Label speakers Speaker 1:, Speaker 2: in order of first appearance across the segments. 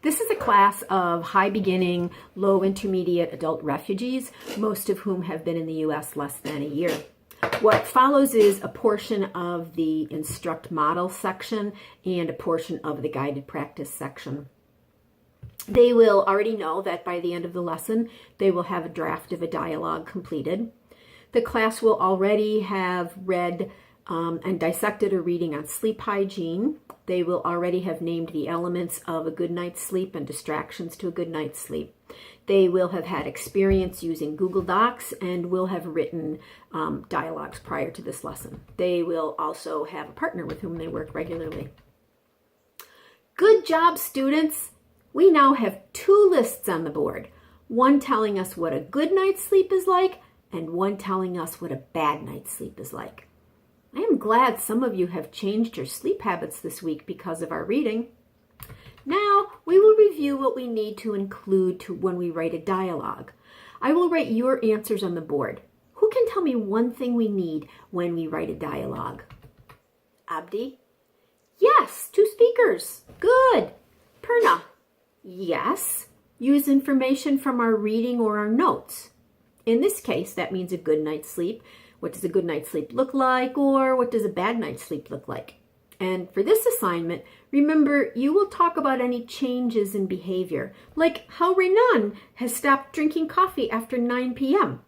Speaker 1: This is a class of high beginning, low intermediate adult refugees, most of whom have been in the U.S. less than a year. What follows is a portion of the Instruct Model section and a portion of the Guided Practice section. They will already know that by the end of the lesson, they will have a draft of a dialogue completed. The class will already have read and dissected a reading on sleep hygiene. They will already have named the elements of a good night's sleep and distractions to a good night's sleep. They will have had experience using Google Docs and will have written dialogues prior to this lesson. They will also have a partner with whom they work regularly. Good job, students! We now have two lists on the board, one telling us what a good night's sleep is like and one telling us what a bad night's sleep is like. I am glad some of you have changed your sleep habits this week because of our reading. Now, we will review what we need to include when we write a dialogue. I will write your answers on the board. Who can tell me one thing we need when we write a dialogue? Abdi? Yes, two speakers. Good. Purna? Yes. Use information from our reading or our notes. In this case, that means a good night's sleep. What does a good night's sleep look like, or what does a bad night's sleep look like? And for this assignment, remember, you will talk about any changes in behavior, like how Renan has stopped drinking coffee after 9 p.m.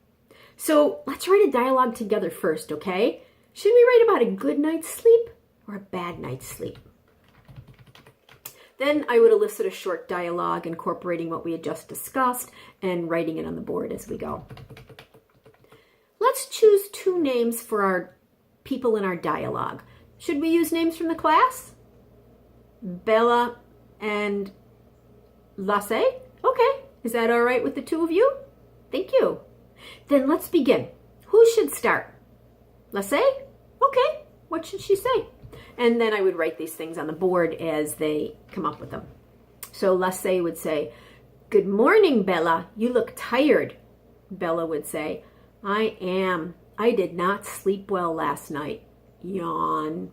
Speaker 1: So let's write a dialogue together first, okay? Should we write about a good night's sleep or a bad night's sleep? Then I would elicit a short dialogue incorporating what we had just discussed and writing it on the board as we go. Let's choose two names for our people in our dialogue. Should we use names from the class? Bella and Lasse? Okay, is that all right with the two of you? Thank you. Then let's begin. Who should start? Lasse? Okay, what should she say? And then I would write these things on the board as they come up with them. So Lasse would say, "Good morning, Bella. You look tired." Bella would say, "I am. I did not sleep well last night." Yawn.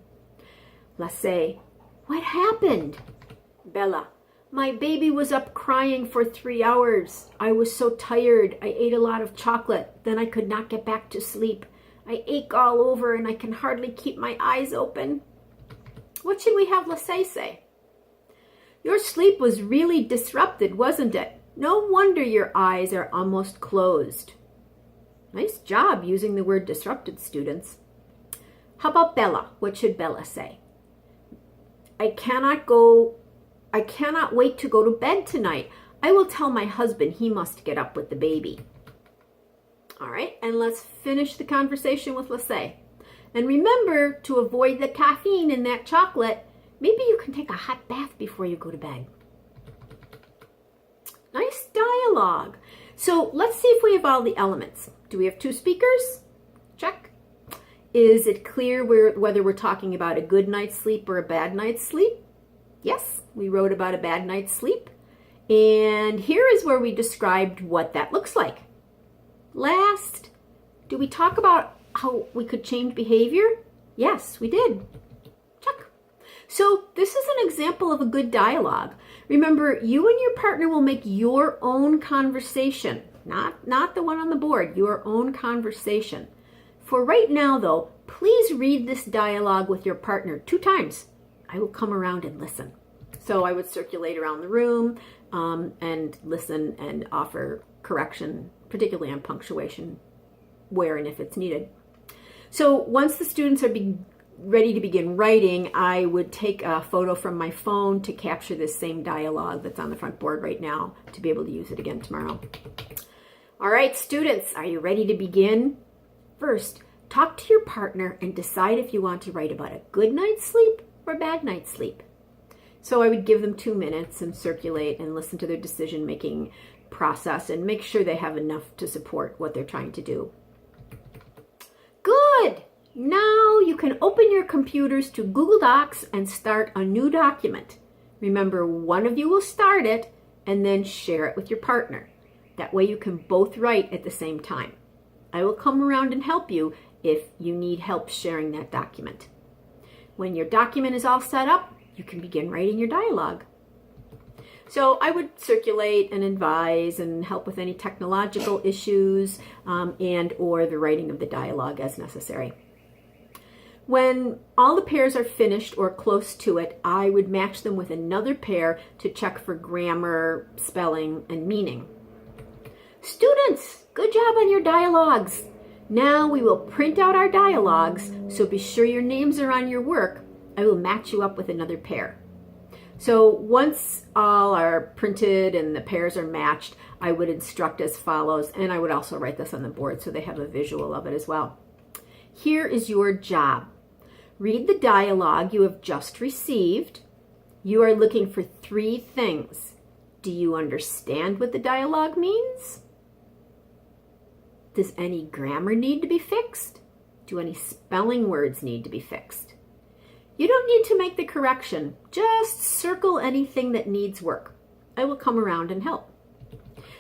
Speaker 1: Lasse, "What happened?" Bella, "My baby was up crying for 3 hours. I was so tired. I ate a lot of chocolate. Then I could not get back to sleep. I ache all over and I can hardly keep my eyes open." What should we have Lasse say? "Your sleep was really disrupted, wasn't it? No wonder your eyes are almost closed." Nice job using the word disrupted, students. How about Bella? What should Bella say? I cannot wait to go to bed tonight. I will tell my husband he must get up with the baby." All right, and let's finish the conversation with Lasse. And remember to avoid the caffeine in that chocolate. Maybe you can take a hot bath before you go to bed. Nice dialogue. So let's see if we have all the elements. Do we have two speakers? Check. Is it clear whether we're talking about a good night's sleep or a bad night's sleep? Yes, we wrote about a bad night's sleep. And here is where we described what that looks like. Last, do we talk about how we could change behavior? Yes, we did. Check. So this is an example of a good dialogue. Remember, you and your partner will make your own conversation, not the one on the board, your own conversation. For right now, though, please read this dialogue with your partner 2 times. I will come around and listen. So I would circulate around the room and listen and offer correction, particularly on punctuation, where and if it's needed. So once the students are ready to begin writing, I would take a photo from my phone to capture this same dialogue that's on the front board right now to be able to use it again tomorrow. All right, students, are you ready to begin? First, talk to your partner and decide if you want to write about a good night's sleep or a bad night's sleep. So I would give them 2 minutes and circulate and listen to their decision-making process and make sure they have enough to support what they're trying to do. Good! Now you can open your computers to Google Docs and start a new document. Remember, one of you will start it and then share it with your partner. That way you can both write at the same time. I will come around and help you if you need help sharing that document. When your document is all set up, you can begin writing your dialogue. So I would circulate and advise and help with any technological issues and or the writing of the dialogue as necessary. When all the pairs are finished or close to it, I would match them with another pair to check for grammar, spelling, and meaning. Students, good job on your dialogues. Now we will print out our dialogues, so be sure your names are on your work. I will match you up with another pair. So once all are printed and the pairs are matched, I would instruct as follows, and I would also write this on the board so they have a visual of it as well. Here is your job. Read the dialogue you have just received. You are looking for 3 things. Do you understand what the dialogue means? Does any grammar need to be fixed? Do any spelling words need to be fixed? You don't need to make the correction. Just circle anything that needs work. I will come around and help.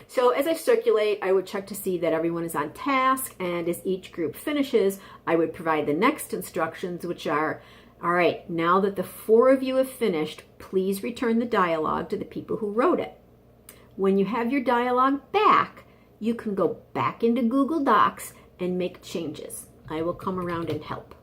Speaker 1: So as I circulate, I would check to see that everyone is on task, and as each group finishes, I would provide the next instructions, which are, all right, now that the 4 of you have finished, please return the dialogue to the people who wrote it. When you have your dialogue back, you can go back into Google Docs and make changes. I will come around and help.